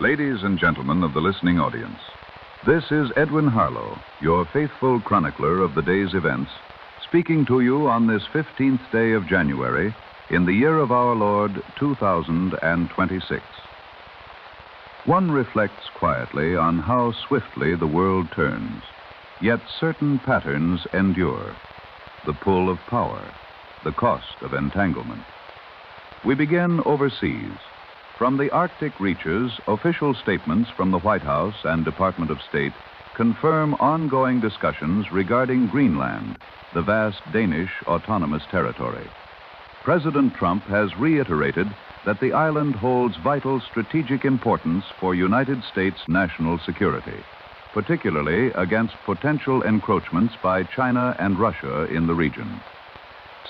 Ladies and gentlemen of the listening audience, this is Edwin Harlow, your faithful chronicler of the day's events, speaking to you on this 15th day of January in the year of our Lord 2026. One reflects quietly on how swiftly the world turns, yet certain patterns endure: the pull of power, the cost of entanglement. We begin overseas. From the Arctic reaches, official statements from the White House and Department of State confirm ongoing discussions regarding Greenland, the vast Danish autonomous territory. President Trump has reiterated that the island holds vital strategic importance for United States national security, particularly against potential encroachments by China and Russia in the region.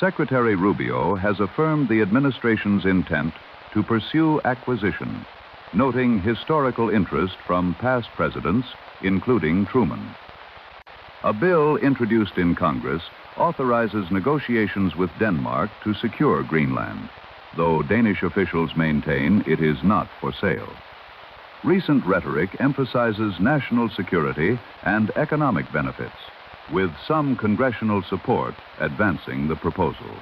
Secretary Rubio has affirmed the administration's intent to pursue acquisition, noting historical interest from past presidents, including Truman. A bill introduced in Congress authorizes negotiations with Denmark to secure Greenland, though Danish officials maintain it is not for sale. Recent rhetoric emphasizes national security and economic benefits, with some congressional support advancing the proposal.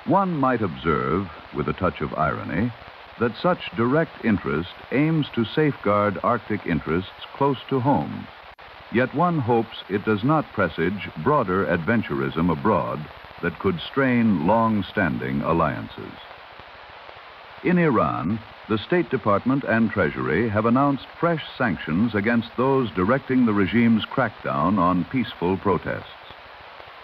One might observe, with a touch of irony, that such direct interest aims to safeguard Arctic interests close to home. Yet one hopes it does not presage broader adventurism abroad that could strain long-standing alliances. In Iran, the State Department and Treasury have announced fresh sanctions against those directing the regime's crackdown on peaceful protests.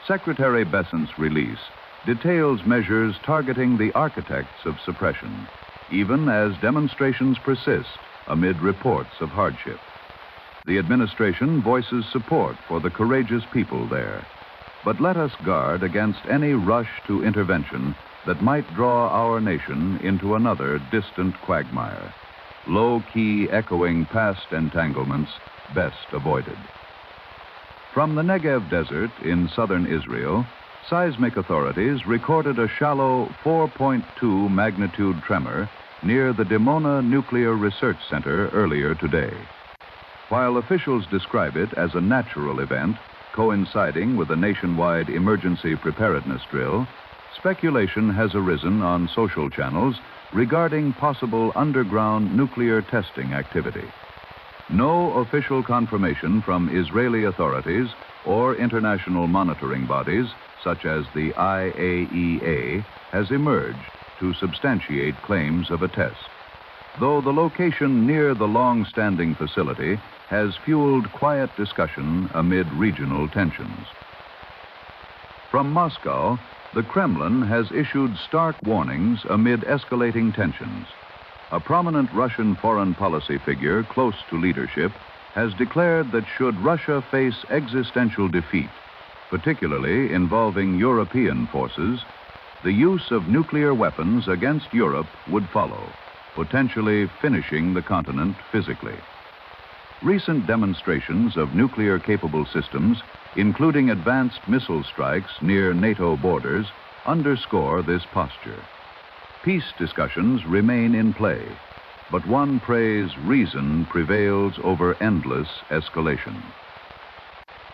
Secretary Bessent's release details measures targeting the architects of suppression, even as demonstrations persist amid reports of hardship. The administration voices support for the courageous people there, but let us guard against any rush to intervention that might draw our nation into another distant quagmire, low-key echoing past entanglements best avoided. From the Negev Desert in southern Israel, seismic authorities recorded a shallow 4.2 magnitude tremor near the Dimona Nuclear Research Center earlier today. While officials describe it as a natural event coinciding with a nationwide emergency preparedness drill, speculation has arisen on social channels regarding possible underground nuclear testing activity. No official confirmation from Israeli authorities or international monitoring bodies, such as the IAEA, has emerged to substantiate claims of a test, though the location near the long-standing facility has fueled quiet discussion amid regional tensions. From Moscow, the Kremlin has issued stark warnings amid escalating tensions. A prominent Russian foreign policy figure close to leadership has declared that should Russia face existential defeat, particularly involving European forces, the use of nuclear weapons against Europe would follow, potentially finishing the continent physically. Recent demonstrations of nuclear-capable systems, including advanced missile strikes near NATO borders, underscore this posture. Peace discussions remain in play, but one prays reason prevails over endless escalation.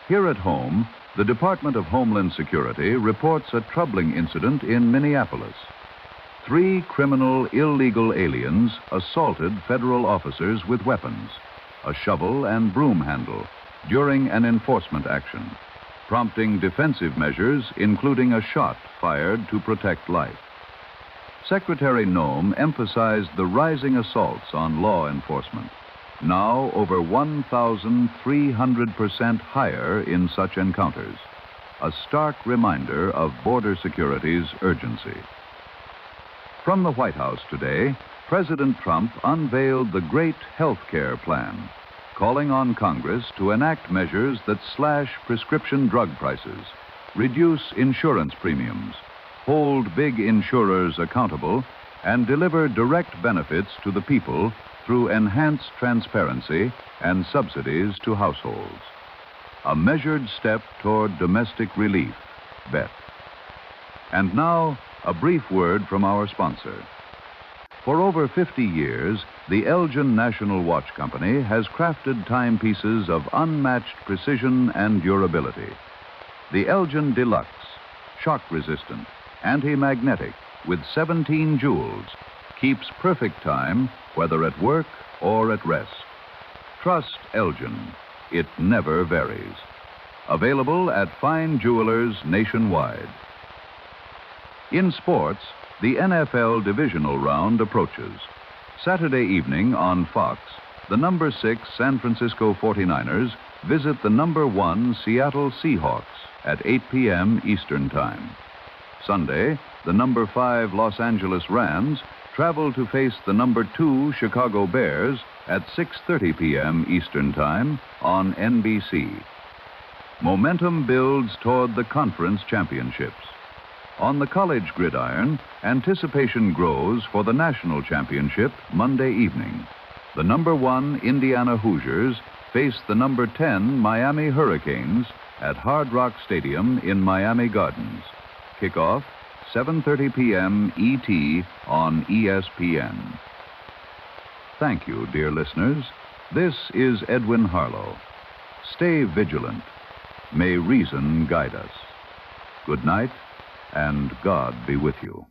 Here at home, the Department of Homeland Security reports a troubling incident in Minneapolis. 3 criminal illegal aliens assaulted federal officers with weapons, a shovel and broom handle, during an enforcement action, prompting defensive measures, including a shot fired to protect life. Secretary Noem emphasized the rising assaults on law enforcement, now over 1,300% higher in such encounters, a stark reminder of border security's urgency. From the White House today, President Trump unveiled the Great Health Care Plan, calling on Congress to enact measures that slash prescription drug prices, reduce insurance premiums, hold big insurers accountable, and deliver direct benefits to the people through enhanced transparency and subsidies to households. A measured step toward domestic relief, bet. And now, a brief word from our sponsor. For over 50 years, the Elgin National Watch Company has crafted timepieces of unmatched precision and durability. The Elgin Deluxe, shock-resistant, anti-magnetic, with 17 jewels, keeps perfect time whether at work or at rest. Trust Elgin. It never varies. Available at fine jewelers nationwide. In sports, the NFL divisional round approaches. Saturday evening on Fox, the number 6 San Francisco 49ers visit the number 1 Seattle Seahawks at 8 p.m. Eastern Time. Sunday, the number 5 Los Angeles Rams travel to face the number 2 Chicago Bears at 6:30 p.m. Eastern Time on NBC. Momentum builds toward the conference championships. On the college gridiron, anticipation grows for the national championship Monday evening. The number 1 Indiana Hoosiers face the number 10 Miami Hurricanes at Hard Rock Stadium in Miami Gardens. Kickoff, 7:30 p.m. ET on ESPN. Thank you, dear listeners. This is Edwin Harlow. Stay vigilant. May reason guide us. Good night, and God be with you.